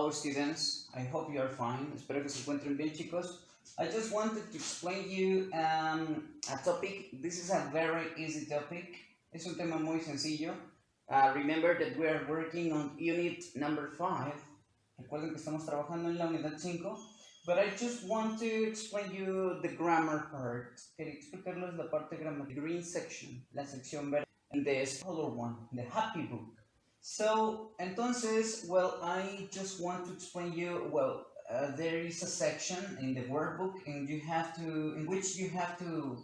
Hello students, I hope you are fine. Espero que se encuentren bien chicos. I just wanted to explain you a topic. This is a very easy topic. Es un tema muy sencillo. Remember that we are working on unit number 5. Recuerden que estamos trabajando en la unidad 5. But I just want to explain you the grammar part. Quería explicarles la parte gramática. Green section, la sección verde. And the color one, the happy book. So, entonces, well, I just want to explain you, well, there is a section in the workbook in which you have to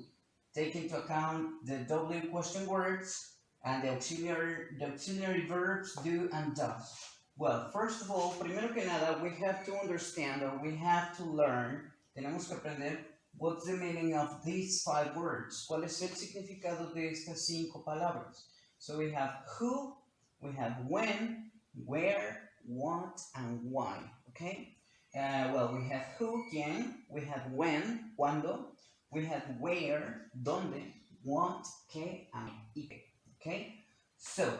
take into account the W question words and the auxiliary verbs do and does. Well, first of all, primero que nada, we have to understand or we have to learn, tenemos que aprender what's the meaning of these 5 words. ¿Cuál es el significado de estas 5 palabras? So we have who, we have when, where, what, and why, okay? Well, we have who, quién, we have when, cuándo, we have where, dónde, what, qué, and qué, okay? So,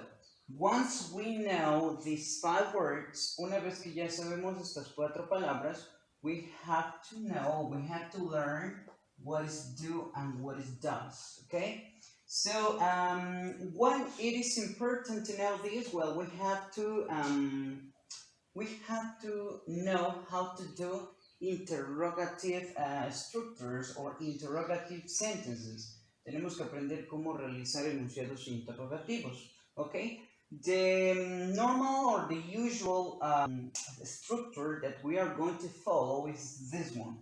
once we know these 5 words, una vez que ya sabemos estas 4 palabras, we have to know, we have to learn what is do and what is does, okay? So, when it is important to know this, well, we have to know how to do interrogative structures or interrogative sentences. Tenemos que aprender cómo realizar enunciados interrogativos, okay? The normal or the usual structure that we are going to follow is this one.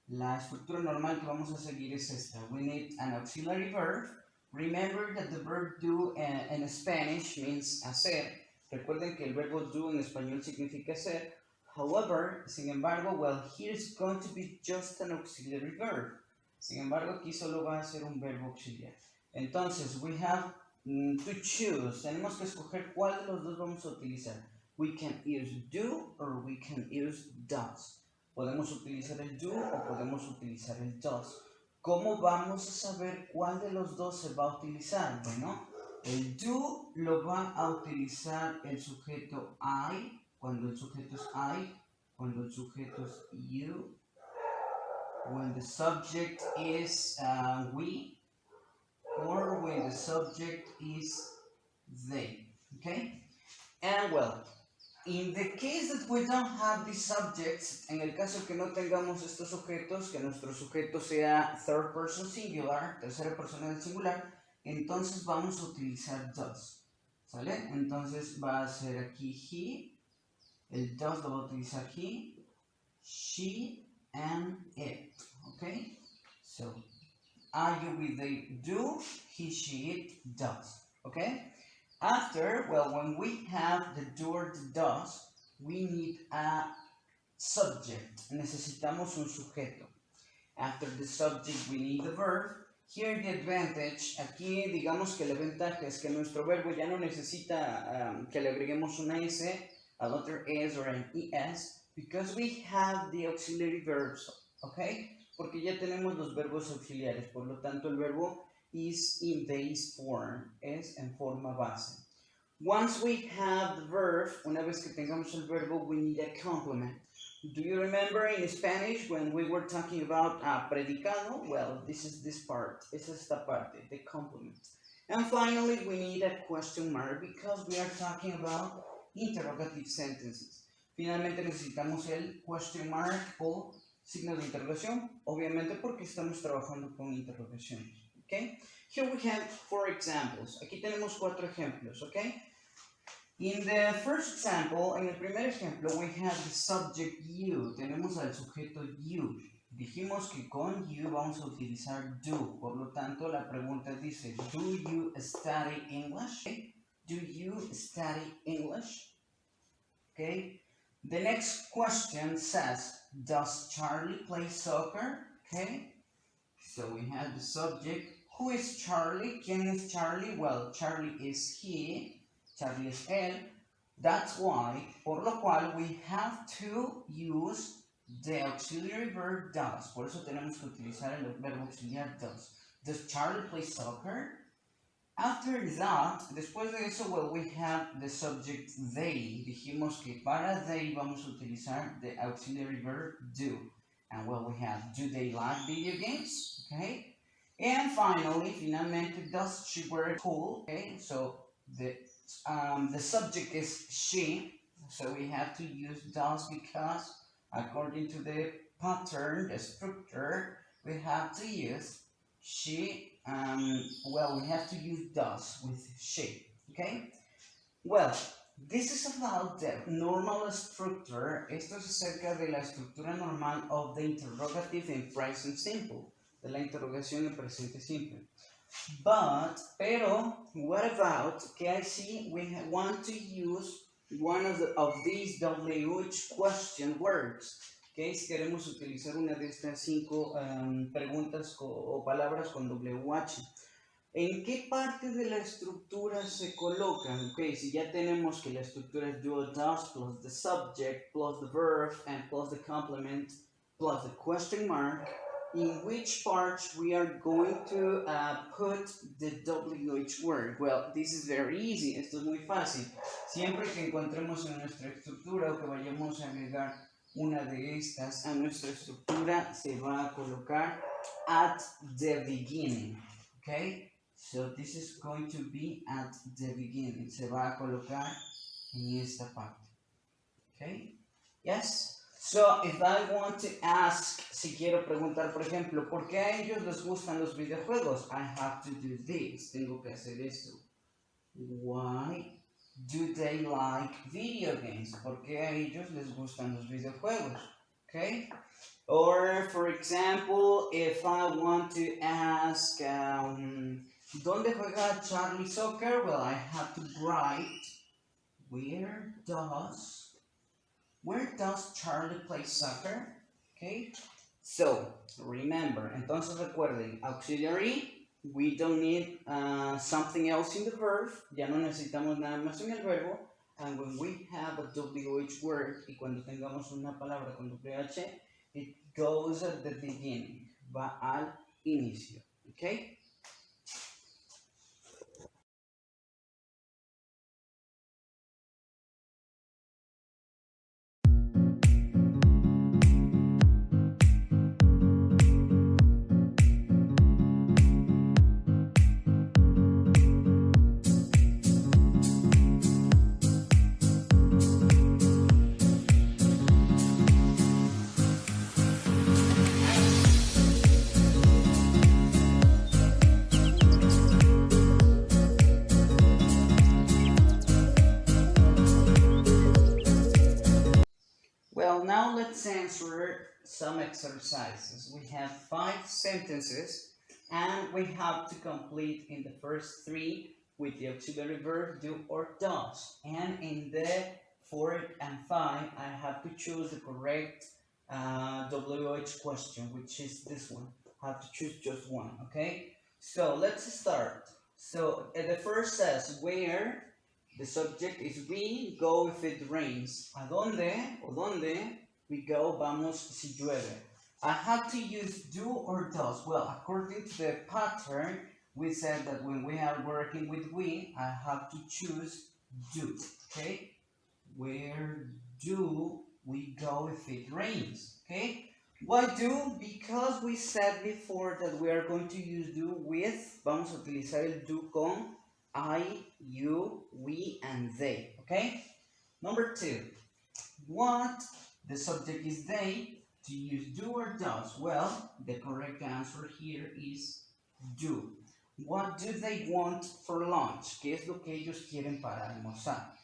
La estructura normal que vamos a seguir es esta. We need an auxiliary verb. Remember that the verb do in Spanish means hacer. Recuerden que el verbo do en español significa hacer. However, sin embargo, well, here is going to be just an auxiliary verb. Sin embargo, aquí solo va a ser un verbo auxiliar. Entonces, we have to choose. Tenemos que escoger cuál de los dos vamos a utilizar. We can use do or we can use does. Podemos utilizar el do o podemos utilizar el does. ¿Cómo vamos a saber cuál de los dos se va a utilizar? Bueno, el do lo va a utilizar el sujeto I, cuando el sujeto es I, cuando el sujeto es you, when the subject is we, or when the subject is they, okay? And well, in the case that we don't have these subjects, en el caso que no tengamos estos sujetos, que nuestro sujeto sea third person singular, tercera persona del singular, entonces vamos a utilizar does, ¿sale? Entonces va a ser aquí he, el does lo va a utilizar he, she, and it, okay? So, I, you, we, they do, he, she, it, does, okay? After, well, when we have the do or the does, we need a subject. Necesitamos un sujeto. After the subject, we need the verb. Here the advantage, aquí digamos que la ventaja es que nuestro verbo ya no necesita que le agreguemos una S, a letter S or an ES, because we have the auxiliary verbs, okay? Porque ya tenemos los verbos auxiliares, por lo tanto el verbo is in base form, es en forma base. Once we have the verb, una vez que tengamos el verbo, we need a complement. Do you remember in Spanish when we were talking about predicado? Well, this is this part, es esta parte, the complement. And finally, we need a question mark because we are talking about interrogative sentences. Finalmente necesitamos el question mark o signo de interrogación, obviamente porque estamos trabajando con interrogaciones. Okay? Here we have 4 examples. Aquí tenemos 4 ejemplos, okay? In the first example, en el primer ejemplo, we have the subject you. Tenemos al sujeto you. Dijimos que con you vamos a utilizar do. Por lo tanto, la pregunta dice, do you study English? Okay. Do you study English? Okay. The next question says, does Charlie play soccer? Okay. So we have the subject. Who is Charlie? ¿Quién es Charlie? Well, Charlie is he. Charlie es él. That's why, por lo cual, we have to use the auxiliary verb does. Por eso tenemos que utilizar el verbo auxiliar does. Does Charlie play soccer? After that, después de eso, well, we have the subject they. Dijimos que para they vamos a utilizar the auxiliary verb do. And well, we have, do they like video games? Okay. And finalmente, does she wear school? Okay. So the subject is she. So we have to use does because according to the pattern, the structure, we have to use she. Well, we have to use does with she. Okay. Well, this is about the normal structure. Esto es acerca de la estructura normal of the interrogative in present simple. De la interrogación en presente simple. Pero, what about, que I see we want to use one of these WH question words. Okay, si queremos utilizar una de estas 5 preguntas o palabras con WH. ¿En qué parte de la estructura se colocan? Ok, si ya tenemos que la estructura es do or does plus the subject plus the verb and plus the complement plus the question mark, in which parts we are going to put the WH word? Well, this is very easy. Esto es muy fácil. Siempre que encontremos en nuestra estructura o que vayamos a agregar una de estas a nuestra estructura, se va a colocar at the beginning. Okay? So this is going to be at the beginning. Se va a colocar en esta parte. Okay? Yes? So if I want to ask, si quiero preguntar, por ejemplo, ¿por qué a ellos les gustan los videojuegos? I have to do this. Tengo que hacer esto. Why do they like video games? ¿Por qué a ellos les gustan los videojuegos? Okay? Or, for example, if I want to ask, ¿dónde juega Charlie soccer? Well, I have to write, where does Charlie play soccer? Okay, so remember, entonces recuerden, auxiliary, we don't need something else in the verb, ya no necesitamos nada más en el verbo, and when we have a WH word, y cuando tengamos una palabra con WH, it goes at the beginning, va al inicio, okay? Well, now let's answer some exercises. We have 5 sentences and we have to complete in the first 3 with the auxiliary verb do or does. And in the 4 and 5, I have to choose the correct WH question, which is this one. I have to choose just one, okay? So let's start. So the first says, where? The subject is we go if it rains. ¿A dónde o dónde we go vamos si llueve? I have to use do or does. Well, according to the pattern, we said that when we are working with we, I have to choose do. Okay? Where do we go if it rains? Okay? Why do? Because we said before that we are going to use do with, vamos a utilizar el do con I, you, we, and they, okay? Number 2, what? The subject is they. To use do or does? Well, the correct answer here is do. What do they want for lunch? ¿Qué es lo que ellos quieren para almorzar?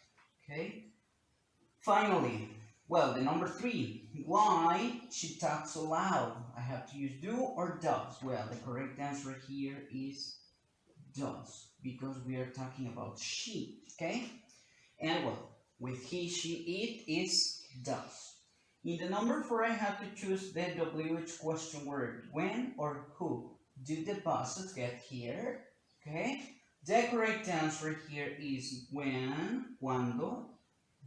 Okay? Finally, well, the number 3, why she talks so loud? I have to use do or does? Well, the correct answer here is does, because we are talking about she, okay? And well, with he, she, it is does. In the number 4, I have to choose the WH question word, when or who. Do the buses get here? Okay? The correct answer here is when, cuando.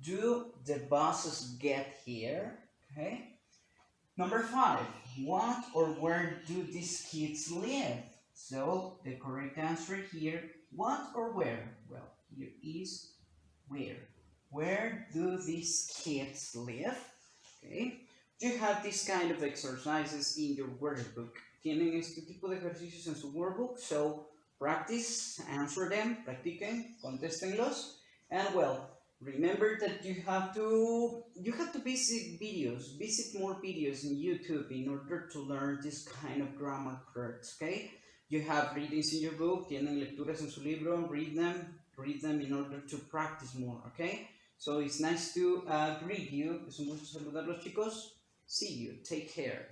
Do the buses get here? Okay? Number 5, what or where do these kids live? So the correct answer here What or where? Well, here is where. Where do these kids live? Okay. You have this kind of exercises in your workbook. Tienen este tipo de ejercicios en su workbook, so practice, answer them, practiquen, contéstenlos, and well, remember that you have to visit more videos in YouTube in order to learn this kind of grammar words, okay? You have readings in your book, tienen lecturas en su libro, read them in order to practice more, okay? So it's nice to greet you. Es un gusto saludarlos, chicos. See you. Take care.